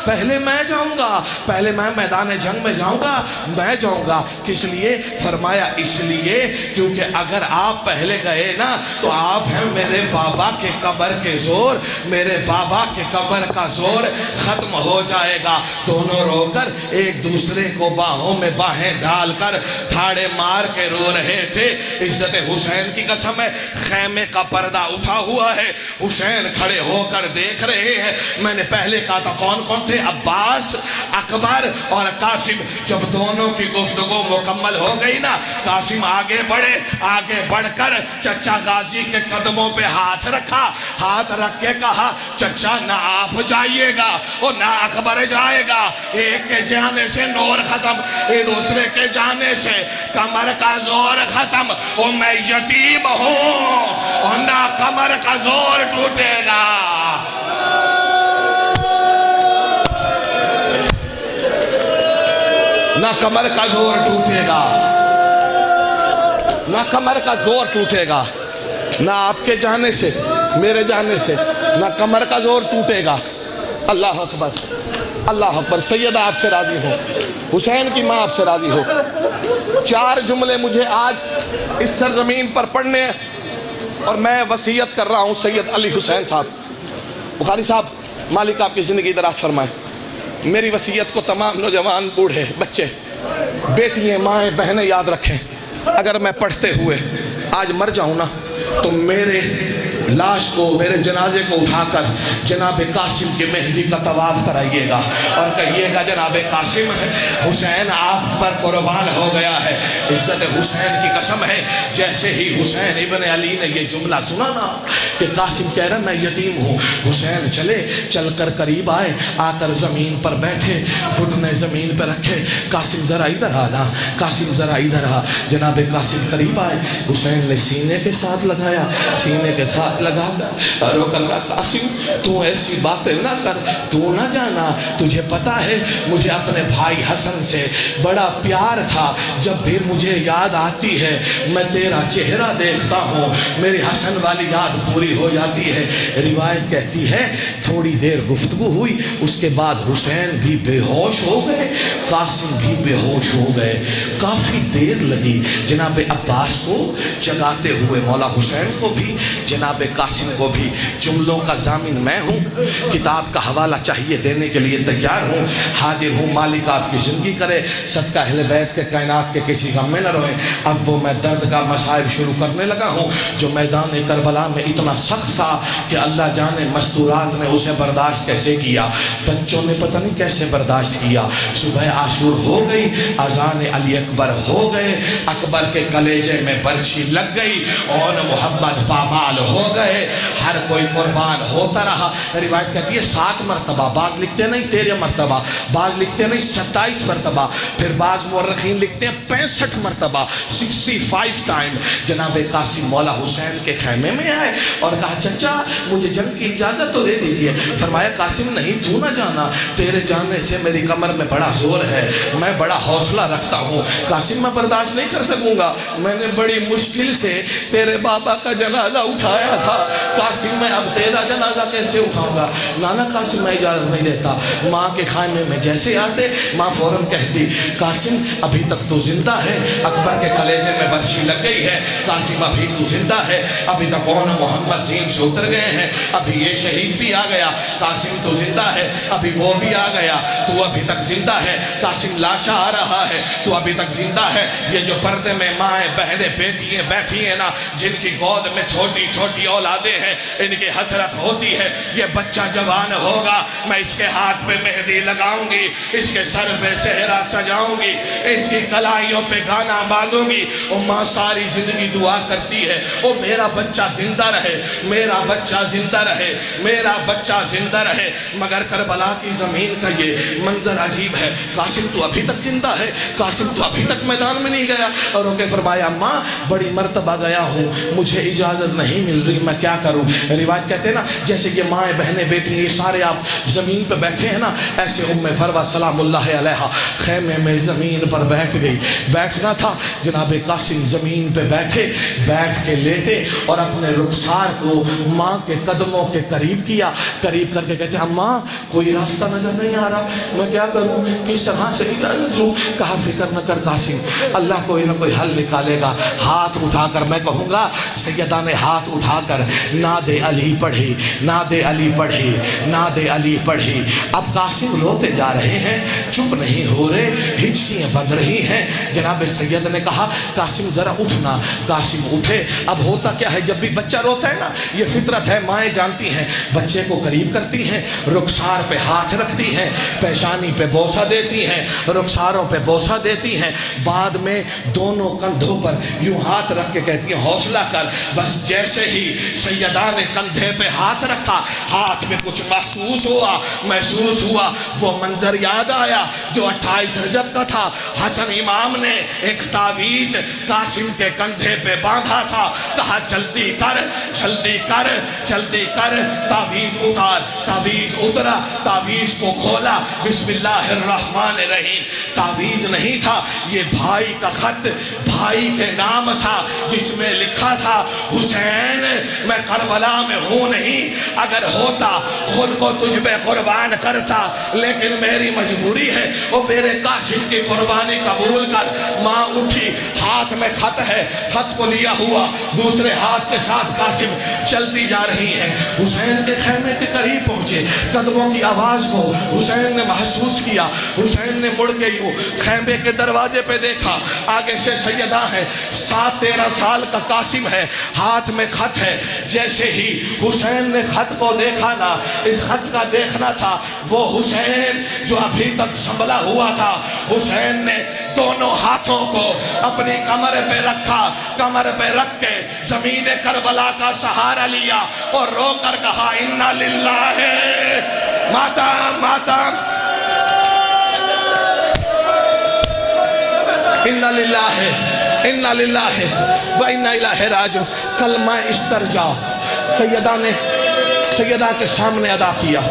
پہلے میں جاؤں گا، پہلے میں میدان جنگ میں جاؤں گا، میں جاؤں گا۔ کس لیے؟ فرمایا اس لیے کیونکہ اگر آپ پہلے گئے نا تو آپ ہیں میرے بابا کے قبر کے زور، میرے بابا کے قبر کا زور ختم ہو جائے گا۔ دونوں رو کر ایک دوسرے کو باہوں میں باہیں ڈال کر تھاڑے مار کے رو رہے تھے۔ عزت حسین کی قسم ہے، خیمے کا پردہ اٹھا ہوا ہے، حسین کھڑے ہو کر دیکھ رہے ہیں۔ میں نے پہلے کہا تھا کون کون تھے؟ عباس، اکبر اور قاسم۔ جب دونوں کی گفتگو مکمل ہو گئی نا، قاسم آگے بڑھے، آگے بڑھ کر چچا غازی کے قدموں پہ ہاتھ رکھا، ہاتھ رکھ کے کہا چچا نہ آپ جائیے گا اور نہ اکبر جائے گا، ایک کے جانے سے نور ختم، دوسرے کے جانے سے کمر کا زور ختم، اور میں یتیم ہوں اور نہ کمر کا زور ٹوٹے گا۔ نہ کمر کا زور ٹوٹے گا، نہ کمر کا زور ٹوٹے گا، نہ آپ کے جانے سے میرے جانے سے نہ کمر کا زور ٹوٹے گا۔ اللہ اکبر، اللہ اکبر۔ سیدہ آپ سے راضی ہو، حسین کی ماں آپ سے راضی ہو۔ 4 جملے مجھے آج اس سرزمین پر پڑھنے ہیں اور میں وصیت کر رہا ہوں سید علی حسین صاحب۔ بخاری صاحب مالک آپ کی زندگی دراز فرمائے۔ میری وصیت کو تمام نوجوان، بوڑھے، بچے، بیٹیاں، مائیں، بہنیں یاد رکھیں۔ اگر میں پڑھتے ہوئے آج مر جاؤں نا تو میرے لاش کو، میرے جنازے کو اٹھا کر جناب قاسم کی مہندی کا طواف کرائیے گا اور کہیے گا جناب قاسم حسین آپ پر قربان ہو گیا ہے۔ عزت حسین کی قسم ہے، جیسے ہی حسین ابن علی نے یہ جملہ سنا نا کہ قاسم کہہ رہا میں یتیم ہوں، حسین چلے، چل کر قریب آئے، آ کر زمین پر بیٹھے، گھٹنے زمین پر رکھے۔ قاسم ذرا ادھر آنا، قاسم ذرا ادھر آ۔ جناب قاسم قریب آئے، حسین نے سینے کے ساتھ لگایا، سینے کے ساتھ ہاتھ لگا کر روکن کا قاسم تو ایسی باتیں نہ کر، تو نہ جانا تجھے پتا ہے مجھے اپنے بھائی حسن سے بڑا پیار تھا، جب بھی مجھے یاد آتی ہے میں تیرا چہرہ دیکھتا ہوں میری حسن والی یاد پوری ہو جاتی ہے۔ روایت کہتی ہے تھوڑی دیر گفتگو ہوئی، اس کے بعد حسین بھی بے ہوش ہو گئے، قاسم بھی بے ہوش ہو گئے۔ کافی دیر لگی جناب عباس کو جگاتے ہوئے، مولا حسین کو بھی جناب قاسم کو بھی۔ جملوں کا ضامن میں ہوں، کتاب کا حوالہ چاہیے دینے کے لیے تیار ہوں، حاضر ہوں۔ مالک آپ کی زندگی کرے، صدقہ اہل بیت کے کائنات کے کسی غم میں نہ روئیں۔ اب وہ میں درد کا مصائب شروع کرنے لگا ہوں جو میدان کربلا میں اتنا سخت تھا کہ اللہ جانے مستورات نے اسے برداشت کیسے کیا، بچوں نے پتہ نہیں کیسے برداشت کیا۔ صبح عاشور ہو گئی، اذان علی اکبر ہو گئے، اکبر کے کلیجے میں برچھی لگ گئی اور محمد پامال ہو گئے، ہر کوئی قربان ہوتا رہا۔ روایت کہتی ہے 7 مرتبہ، بعض لکھتے نہیں 13 مرتبہ، بعض لکھتے نہیں 27 مرتبہ، پھر بعض مورخین لکھتے ہیں 65 مرتبہ، 65 ٹائم جناب قاسم مولا حسین کے خیمے میں آئے اور کہا چچا مجھے جنگ کی اجازت تو دے دیجئے۔ فرمایا قاسم نہیں تو نہ جانا، تیرے جانے سے میری کمر میں بڑا زور ہے، میں بڑا حوصلہ رکھتا ہوں۔ قاسم میں برداشت نہیں کر سکوں گا، میں نے بڑی مشکل سے تیرے بابا کا جنازہ اٹھایا تھا، قاسم میں اب تیرا جنازہ کیسے اٹھاؤں گا؟ نانا قاسم میں اجازت نہیں دیتا۔ ماں کے خیمے میں جیسے آتے ماں فوراً کہتی قاسم ابھی تک تو زندہ ہے، اکبر کے کلیجے میں برچھی لگ گئی ہے، قاسم ابھی تو زندہ ہے، ابھی تک کون محمد زین سے اتر گئے ہیں، ابھی یہ شہید بھی آ گیا، قاسم تو زندہ ہے، ابھی وہ بھی آ گیا، تو ابھی تک زندہ ہے، قاسم لاشا آ رہا ہے، تو ابھی تک زندہ ہے۔ یہ جو پردے میں مائیں بہنیں بیٹی ہیں بیٹھی ہیں نا، جن کی گود میں چھوٹی چھوٹی اولادیں ہیں، ان کی حسرت ہوتی ہے یہ بچہ جوان ہوگا، میں اس کے ہاتھ پہ مہندی لگاؤں گی، اس کے سر پہ صحرا سجاؤں گی، اس کی کلائیوں پہ گانا باندھوں گی۔ اور ماں ساری زندگی دعا کرتی ہے او میرا بچہ زندہ رہے، میرا بچہ زندہ رہے، میرا بچہ زندہ رہے۔ مگر کربلا کی زمین کا یہ منظر عجیب ہے، قاسم تو ابھی تک زندہ ہے، قاسم تو ابھی تک میدان میں نہیں گیا۔ اور روکے فرمایا ماں بڑی مرتبہ گیا ہوں، مجھے اجازت نہیں مل رہی، میں کیا کروں؟ روایت کہتے ہیں نا جیسے یہ مائیں بہنیں بیٹی یہ سارے آپ زمین پہ بیٹھے ہیں نا، ایسے ام فروہ سلام اللہ علیہا خیمے میں زمین پر بیٹھ گئی۔ بیٹھنا تھا جناب قاسم زمین پہ بیٹھے، بیٹھ کے لیٹے اور اپنے رخسار کو ماں کے قدموں کے قریب کیا، قریب کر کے کہتے ہیں اماں کوئی راستہ نظر نہیں آ رہا، میں کیا کروں، کس طرح سے اجازت لوں؟ کہا فکر نہ کر قاسم، اللہ کوئی نہ کوئی حل نکالے گا۔ ہاتھ اٹھا کر میں کہوں گا سیدہ نے ہاتھ اٹھا کر ناد علی پڑھی، ناد علی پڑھی، ناد علی پڑھی۔ اب قاسم روتے جا رہے ہیں، چپ نہیں ہو رہے، ہچکیاں بن رہی ہیں۔ جناب سید نے کہا قاسم ذرا اٹھنا۔ قاسم اٹھے۔ اب ہوتا کیا ہے جب بھی بچہ روتا ہے نا، یہ فطرت ہے، مائیں جانتی ہیں، بچے کو قریب کرتی ہیں، رخسار پہ ہاتھ رکھتی ہیں، پیشانی پہ بوسہ دیتی ہیں، رخساروں پہ بوسہ دیتی ہیں، بعد میں دونوں کندھوں پر یوں ہاتھ رکھ کے کہتی ہیں حوصلہ کر۔ بس جیسے ہی سیدہ نے کندھے پہ ہاتھ رکھا، ہاتھ میں کچھ محسوس ہوا، وہ منظر یاد آیا جو 28 رجب کا تھا۔ حسن امام نے ایک تعویذ قاسم کے کندھے پہ باندھا تھا، کہا جلدی کر جلدی کر جلدی کر، تعویذ اتار۔ تعویذ اترا، تعویذ کو کھولا، بسم اللہ الرحمن الرحیم۔ تعویذ نہیں تھا، یہ بھائی کا خط، بھائی کے نام تھا، جس میں لکھا تھا حسین میں کربلا میں ہوں نہیں، اگر ہوتا خود کو تجھ پہ قربان کرتا، لیکن میری مجبوری ہے، وہ میرے قاسم کی قربانی قبول کر۔ ماں اٹھی، ہاتھ میں خط ہے، خط کو لیا ہوا دوسرے ہاتھ کے ساتھ قاسم چلتی جا رہی ہے۔ حسین کے خیمے کے قریب پہنچے، قدموں کی آواز کو حسین نے محسوس کیا۔ حسین نے مڑ کے یوں خیمے کے دروازے پہ دیکھا، آگے سے سیدہ ہے، 13 سال کا قاسم ہے، ہاتھ میں خط ہے۔ جیسے ہی حسین نے خط کو دیکھا نا، اس خط کا دیکھنا تھا وہ حسین جو ابھی تک سنبھلا ہوا تھا۔ حسین نے دونوں ہاتھوں کو اپنی کمر پہ رکھا، کمر پہ رکھ کے زمین کربلا کا سہارا لیا اور رو کر کہا انا للہ ماتم ماتم، انا للہ انا للہ و انا الیہ راجعون۔ کلمہ استرجاع، سیدہ نے سیدہ کے سامنے ادا کیا.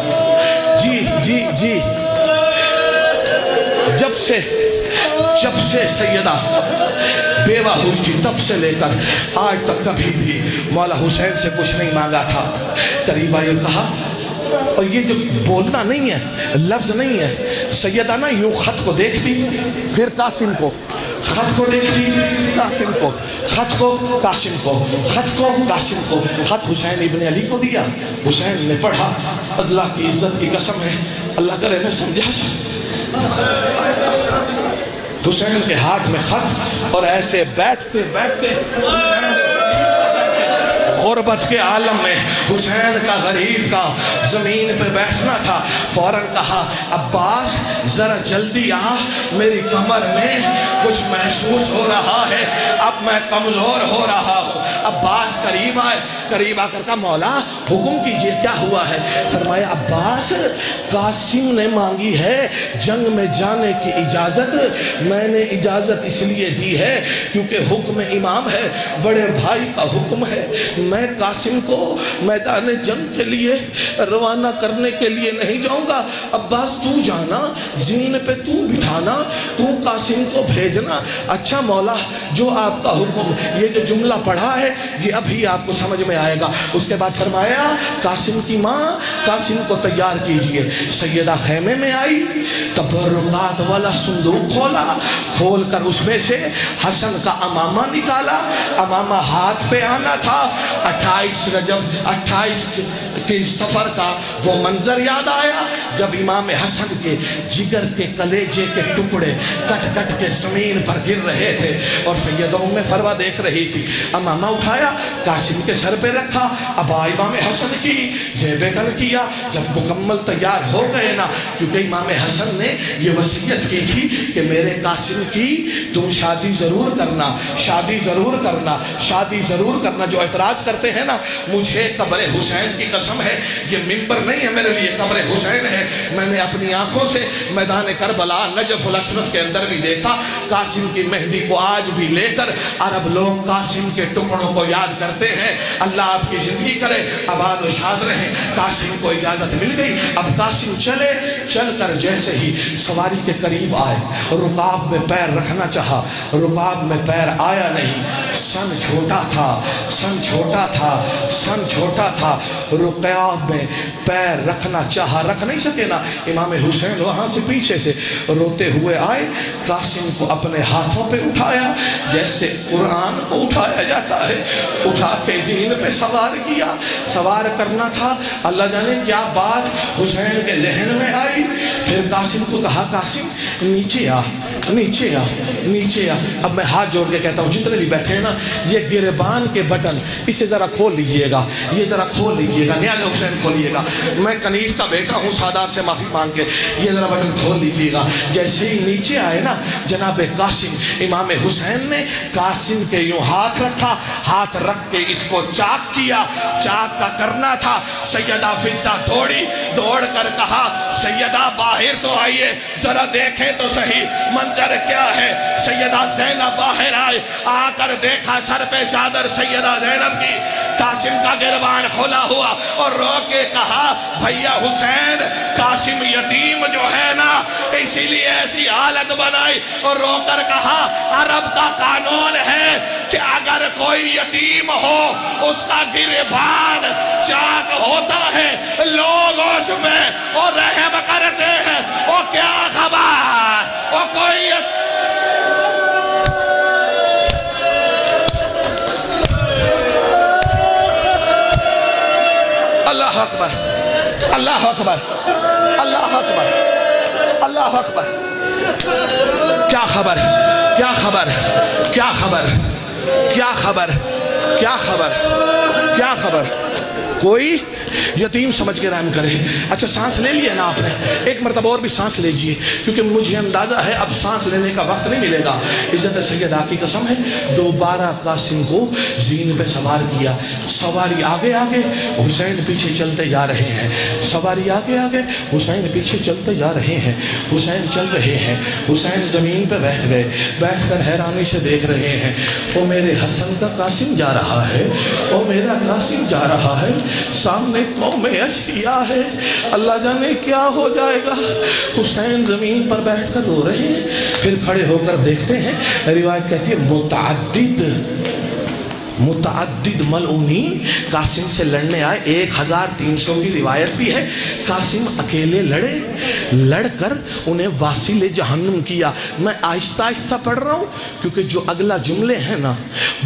جی جی جی جب سے سیدہ بیوہ ہوئی تھی تب سے لے کر آج تک کبھی بھی مولا حسین سے کچھ نہیں مانگا تھا. قریب آئے کہا، اور یہ جو بولنا نہیں ہے، لفظ نہیں ہے، سیدہ نا یوں خط کو دیکھتی، پھر قاسم کو، خط کو دیکھتی، قاسم کو، خط کو قاسم کو، خط کو قاسم کو. خط حسین ابن علی کو دیا، حسین نے پڑھا. اللہ کی عزت کی قسم ہے، اللہ کرے میں سمجھا حسین کے ہاتھ میں خط، اور ایسے بیٹھتے بیٹھتے غربت کے عالم میں حسین کا غریب کا زمین پہ بیٹھنا تھا. فوراً کہا، عباس ذرا جلدی آ، میری کمر میں کچھ محسوس ہو رہا ہے، اب میں کمزور ہو رہا ہوں. عباس قریب آئے، قریب آ کر کہا، مولا حکم کیجئے کیا ہوا ہے؟ فرمایا، عباس قاسم نے مانگی ہے جنگ میں جانے کی اجازت. میں نے اجازت اس لیے دی ہے کیونکہ حکم امام ہے، بڑے بھائی کا حکم ہے. میں قاسم کو میدان جنگ کے لیے روانہ کرنے کے لیے نہیں جاؤں گا. عباس تو جانا، زمین پہ تو بٹھانا، تو قاسم کو بھیجنا. اچھا مولا، جو آپ کا حکم. یہ جو جملہ پڑھا ہے یہ ابھی آپ کو سمجھ میں آئے گا. اس کے بعد فرمایا، قاسم کی ماں، قاسم کو تیار کیجئے. سیدہ خیمے میں آئی، تبرکات والا صندوق کھولا، کھول کر اس میں سے حسن کا امامہ نکالا. امامہ ہاتھ پہ آنا تھا. 28 رجب 28 کے سفر کا وہ منظر یاد آیا جب امام حسن کے جگر کے کلیجے کے ٹکڑے کٹ کٹ کے زمین پر گر رہے تھے اور سیدہ ام فروہ دیکھ رہی تھی. امامہ اٹھایا، قاسم کے سر پہ رکھا، ابا امام حسن کی جیب کر کیا. جب مکمل تیار ہو گئے نا، کیونکہ امام حسن نے یہ وصیت کی تھی کہ میرے قاسم کی تم شادی ضرور کرنا، شادی ضرور کرنا، شادی ضرور کرنا. جو اعتراض کرتے ہیں نا، مجھے قبر حسین کی قسم ہے، یہ ممبر نہیں ہے میرے لیے، قبر حسین ہے. میں نے اپنی آنکھوں سے میدان کربلا نجف الاشرف کے اندر بھی دیکھا. قاسم کی مہدی کو آج بھی لے کر عرب لوگ قاسم کے ٹکڑوں کو یاد کرتے ہیں. اللہ آپ کی زندگی کرے، آباد و شاد رہیں. قاسم کو اجازت مل گئی. اب قاسم چل کر جیسے ہی سواری کے قریب آئے، رکاب میں پیر رکھنا چاہا، رکاب میں پیر آیا نہیں. سن چھوٹا تھا، سن چھوٹا تھا، سن چھوٹا تھا. رکاب میں پیر رکھنا چاہا، رکھ نہیں سکے نا. امام حسین وہاں سے پیچھے سے روتے ہوئے آئے، قاسم کو اپنے ہاتھوں پہ اٹھایا جیسے قرآن کو اٹھایا جاتا ہے. اٹھا کے زین پہ سوار کیا. سوار کرنا تھا، اللہ جانے کیا بات حسین کے ذہن میں آئی. پھر قاسم کو کہا، قاسم نیچے آ، نیچے آ، نیچے آ. اب میں ہاتھ جوڑ کے کہتا ہوں جتنے بھی بیٹھے ہیں نا، یہ گربان کے بٹن اسے ذرا کھول لیجئے گا، یہ ذرا کھول لیجئے گا. نیاز حسین کھولیے گا. میں کنیز کا بیٹا ہوں، سادات سے معافی مانگ کے یہ ذرا بٹن کھول لیجئے گا. جیسے ہی نیچے آئے نا جناب قاسم، امام حسین نے قاسم کے یوں ہاتھ رکھا، ہاتھ رکھ کے اس کو چاک کیا. چاک کا کرنا تھا. سیدہ فضہ دوڑ کر کہا، سیدہ باہر تو آئیے، ذرا دیکھیں تو صحیح منظر کیا ہے. سیدہ زینب باہر آئے، آ کر دیکھا سر پہ چادر سیدہ زینب کی. قاسم کا گربان کھولا ہوا اور رو کے کہا، بھیا حسین، قاسم یتیم جو ہے نا اسی لیے ایسی حالت بنائی. اور رو کر کہا، عرب کا قانون ہے کہ اگر کوئی یتیم ہو اس کا گربان چاک ہوتا ہے، لوگ اس میں اور رحم کرتے ہیں. وہ کیا خبر، وہ کوئی اللہ اکبر، اللہ اکبر، اللہ اکبر، اللہ اکبر. کیا خبر، کیا خبر، کیا خبر، کیا خبر، کیا خبر، کیا خبر. کوئی یتیم سمجھ کے رحم کرے۔ اچھا سانس لے لیا نا آپ نے، ایک مرتبہ اور بھی سانس لیجئے، کیونکہ مجھے اندازہ ہے اب سانس لینے کا وقت نہیں ملے گا۔ عزت سیدہ کی قسم ہے، دوبارہ قاسم کو زین پہ سوار کیا، سواری آگے آگے، حسین پیچھے چلتے جا رہے ہیں، سواری آگے آگے، حسین پیچھے چلتے جا رہے ہیں، حسین چل رہے ہیں، حسین زمین پہ بیٹھ گئے، بیٹھ کر حیرانی سے دیکھ رہے ہیں، وہ میرے حسن کا قاسم جا رہا ہے، وہ میرا قاسم جا رہا ہے، سامنے قوم اشقیا ہے، اللہ جانے کیا ہو جائے گا۔ حسین زمین پر بیٹھ کر رو رہے ہیں، پھر کھڑے ہو کر دیکھتے ہیں، روایت کہتی ہے متعدد ملعونین قاسم سے لڑنے آئے، 1300 کی روایت بھی ہے۔ قاسم اکیلے لڑے، لڑ کر انہیں واصل جہنم کیا۔ میں آہستہ آہستہ پڑھ رہا ہوں کیونکہ جو اگلا جملے ہیں نا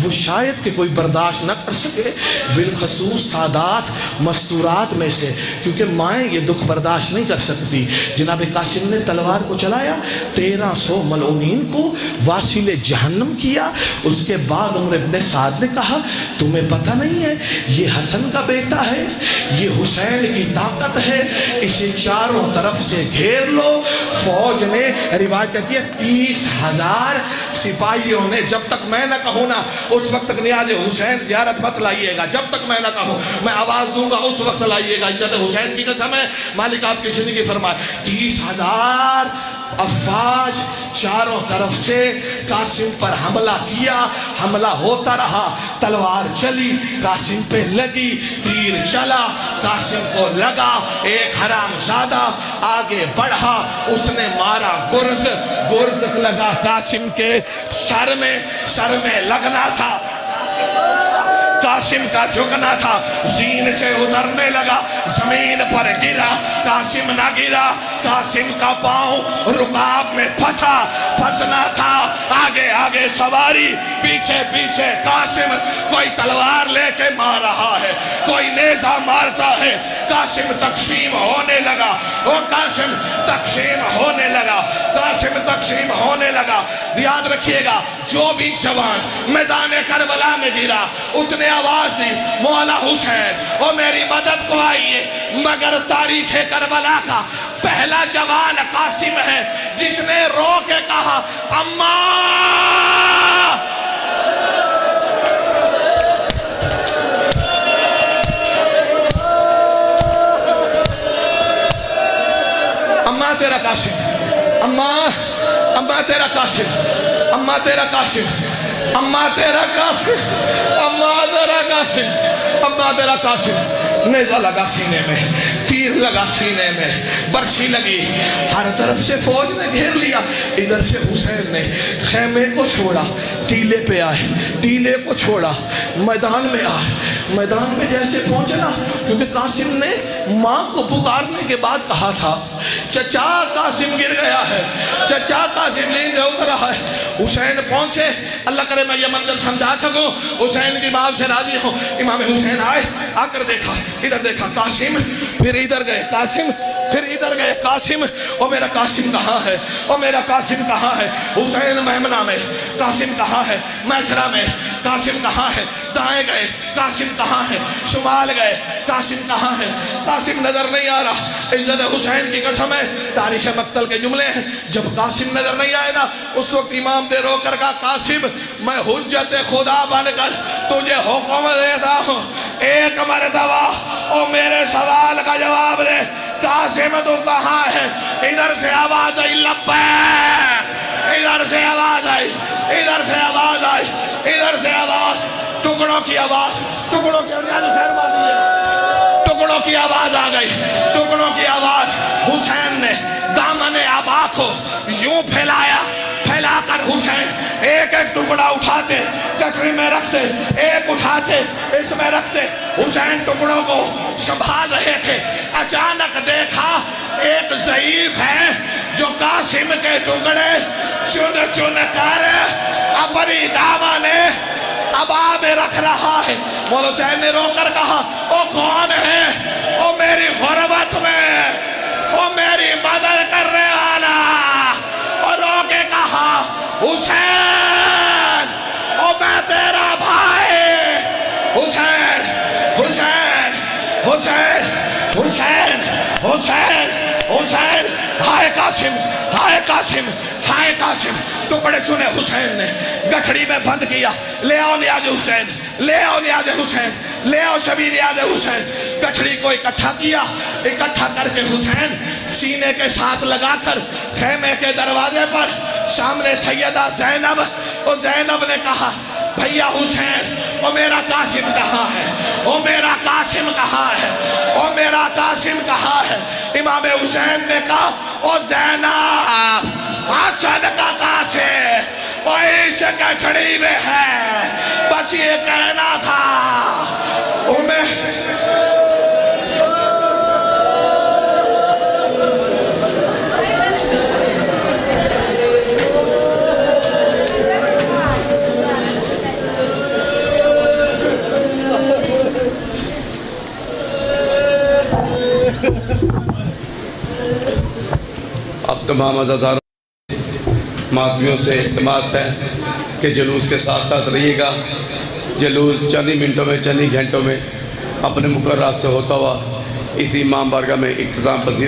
وہ شاید کہ کوئی برداشت نہ کر سکے، بالخصوص سادات مستورات میں سے، کیونکہ مائیں یہ دکھ برداشت نہیں کر سکتی۔ جناب قاسم نے تلوار کو چلایا، 1300 ملعونین کو واصل جہنم کیا۔ اس کے بعد عمر ابن سعد نے کہا تمہیں پتہ نہیں ہے یہ حسن کا بیٹا ہے، یہ حسین کی طاقت ہے، اسے چاروں طرف سے گھیر لو۔ فوج نے، روایت کہتی ہے 30,000 سپاہیوں نے، جب تک میں نہ کہوں نا اس وقت تک نیاز حسین زیارت مت لائیے گا، جب تک میں نہ کہوں میں آواز دوں گا اس وقت لائیے گا۔ عزت حسین کی قسم ہے، مالک آپ کی زندگی فرمائے، 30,000 افواج چاروں طرف سے قاسم پر حملہ کیا، حملہ ہوتا رہا، تلوار چلی، قاسم پہ لگی، تیر چلا، قاسم کو لگا، ایک حرام زادہ آگے بڑھا، اس نے مارا گرز، گرز لگا قاسم کے سر میں لگنا تھا، قاسم کا جھکنا تھا، زین سے اترنے لگا، زمین پر گرا، قاسم نہ گرا، قاسم کا پاؤں رکاب میں پھنسنا تھا، آگے آگے سواری، پیچھے پیچھے قاسم، کوئی تلوار لے کے مار رہا ہے، کوئی نیزہ مارتا ہے، قاسم تقسیم ہونے لگا، وہ قاسم تقسیم ہونے لگا، قاسم تقسیم ہونے لگا۔ یاد رکھیے گا جو بھی جوان میدان کربلا میں گرا اس نے آواز دی مولا حسین او میری مدد کو آئیے، مگر تاریخ کربلا کا پہلا جوان قاسم ہے جس نے رو کے کہا اماں، اماں تیرا قاسم، اماں تیرا قاسم، اماں تیرا قاسم، اماں تیرا قاسم، اماں تیرا قاسم، اماں تیرا قاسم۔ نیزہ لگا سینے میں، تیر لگا سینے میں، برچھی لگی، ہر طرف سے فوج نے گھیر لیا۔ ادھر سے حسین نے خیمے کو چھوڑا، ٹیلے پہ آئے، ٹیلے کو چھوڑا، میدان میں آئے، میدان میں جیسے پہنچنا، کیونکہ قاسم نے ماں کو پکارنے کے بعد کہا تھا چچا قاسم گر گیا ہے، چچا قاسم نیند سے اتر رہا ہے۔ حسین پہنچے، اللہ کرے میں یہ منظر سمجھا سکوں، حسین کی ماں سے راضی ہوں۔ امام حسین آئے، آ کر دیکھا، ادھر دیکھا قاسم، پھر ادھر گئے قاسم، پھر ادھر گئے قاسم، او میرا قاسم کہاں ہے، او میرا قاسم کہاں ہے؟ حسین میمنہ میں، قاسم کہاں ہے؟ میسرہ میں، قاسم کہاں ہے؟ دائیں گئے، قاسم کہاں ہے؟ شمال گئے، قاسم کہاں ہے؟ قاسم نظر نہیں آ رہا۔ عزت حسین کی قسم ہے، تاریخ مقتل کے جملے ہیں، جب قاسم نظر نہیں آئے نا اس وقت امام نے رو کر کہا قاسم میں حجت خدا بن کر تجھے حکم دیتا ہوں، ایک مرتبہ او میرے سوال کا جواب دے، قاسم تو کہاں ہے؟ ادھر سے آواز آئی لبیک، ادھر سے آواز آئی، ادھر سے آواز آئی، ادھر سے آواز، ٹکڑوں کی آواز، ٹکڑوں کی ٹکڑوں کی آواز آ گئی، ٹکڑوں کی آواز۔ حسین نے دامن عبا کو یوں پھیلایا، پھیلا کر حسین ایک ایک ٹکڑا اٹھاتے، کچھوے میں رکھتے، ایک اٹھاتے، اس میں رکھتے، حسین ٹکڑوں کو سنبھال رہے تھے۔ اچانک دیکھا ایک ضعیف ہے جو قاسم کے ٹکڑے چن چن کر اپنی دامن عبا میں رکھ رہا ہے۔ مولا حسین نے رو کر کہا او کون ہے؟ او میری غربت میں، او میری مدد کرنے والا، اور رو کے کہا حسین او میں تیرا بھائی، حسین، حسین، حسین حسین حسین حسین ہائے قاسم ہائے قاسم ہائے قاسم ٹکڑے چنے حسین نے گٹھڑی میں بند کیا لے آؤ نیاز حسین لے آؤ نیاز حسین لے آؤ شبیر نیاز حسین گٹھڑی کو اکٹھا کیا اکٹھا کر کے حسین سینے کے ساتھ لگا کر خیمے کے دروازے پر سامنے سیدہ زینب اور زینب نے کہا بھیا حسین وہ میرا قاسم کہاں ہے وہ میرا قاسم کہاں ہے وہ میرا قاسم کہاں ہے امام حسین نے کہا او زینب حسن کا قاسم وہ اس گٹھڑی میں ہے بس یہ کہنا تھا اب تمام عزاداروں ماتمیوں سے التماس ہے کہ جلوس کے ساتھ ساتھ رہیے گا. جلوس چند ہی منٹوں میں چند ہی گھنٹوں میں اپنے مقررات سے ہوتا ہوا اسی امام بارگاہ میں اختتام پذیر